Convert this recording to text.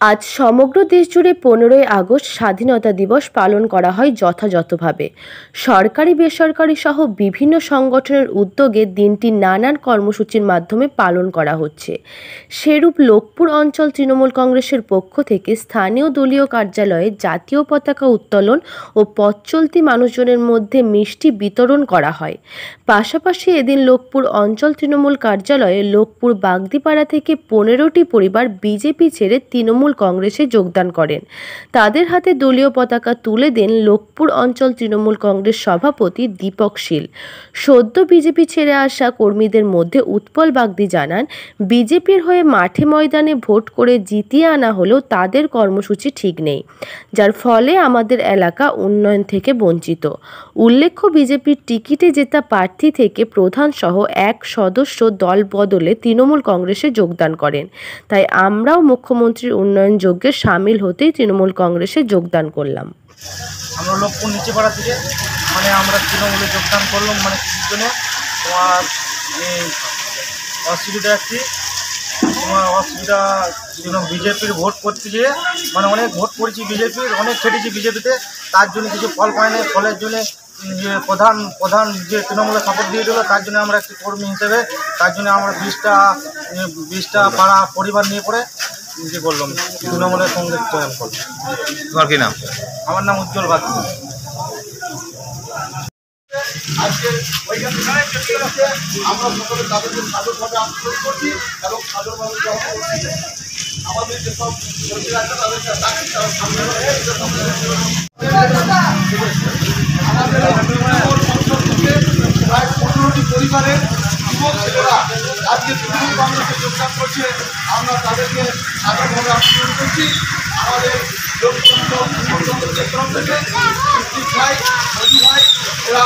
আজ সমগ্র দেশ জুড়ে 15ই আগস্ট স্বাধীনতা দিবস পালন করা হয় যথাযথভাবে। সরকারি বেসরকারি সহ বিভিন্ন সংগঠনের উদ্যোগে দিনটি নানান কর্মসূচির মাধ্যমে পালন করা হচ্ছে। সেরূপ লোকপুর অঞ্চল তৃণমূল কংগ্রেসের পক্ষ থেকে স্থানীয় দলীয় কার্যালয়ে জাতীয় পতাকা উত্তোলন ও পথ চলতি মানুষজনের মধ্যে মিষ্টি বিতরণ করা হয়। পাশাপাশি এদিন লোকপুর অঞ্চল তৃণমূল কার্যালয়ে লোকপুর বাগদিপাড়া থেকে 15টি পরিবার বিজেপি ছেড়ে তৃণমূল কংগ্রেসে যোগদান করেন। তাদের হাতে দলীয় পতাকা তুলে দেন লোকপুর অঞ্চল তৃণমূল কংগ্রেস সভাপতি দীপক শীল। সদ্য বিজেপি ছেড়ে আসা কর্মীদের মধ্যে উৎপল বাগদি জানান, বিজেপির হয়ে মাঠে ময়দানে ভোট করে জিতিয়ে আনা হলেও তাদের কর্মসূচি ঠিক নেই, যার ফলে আমাদের এলাকা উন্নয়ন থেকে বঞ্চিত। উল্লেখ্য, বিজেপির টিকিটে জেতা প্রার্থী থেকে প্রধান সহ এক সদস্য দল বদলে তৃণমূল কংগ্রেসে যোগদান করেন। তাই আমরাও মুখ্যমন্ত্রীর উন্নয়ন যজ্ঞে সামিল হতেই তৃণমূল কংগ্রেসে যোগদান করলাম। আমরা লোকপুর নিচেপাড়া থেকে আমরা তৃণমূলে যোগদান করলাম কিছুর জন্য তোমার অসুবিধা একটি অসুবিধা বিজেপির ভোট করতে গিয়ে অনেক ভোট করেছি, বিজেপির অনেক খেটেছি বিজেপিতে, তার জন্য কিছু ফল পায় না। ফলের জন্য প্রধান যে তৃণমূলে সাপোর্ট দিয়ে দিল, তার জন্য আমরা একটি কর্মী হিসেবে তার জন্য আমরা 20টা পাড়া পরিবার নিয়ে পড়ে যে করলাম তৃণমূলের সঙ্গে জয়েন করলাম। তোমার কি নাম? আমার নাম উজ্জ্বল বাগদি। আজকে আমরা সকলে তাদেরকে সাদরভাবে আন্তরিক করছি এবং সাদরভাবে আমাদের যেসব আছে তাদেরকে আমাদের প্রায় 15টি পরিবারের যুবক ছেলেরা আজকে তৃণমূল কংগ্রেসে যোগদান করছে। আমরা তাদেরকে সাদরভাবে আমন্ত্রণ করছি। আমাদের ভাই এরা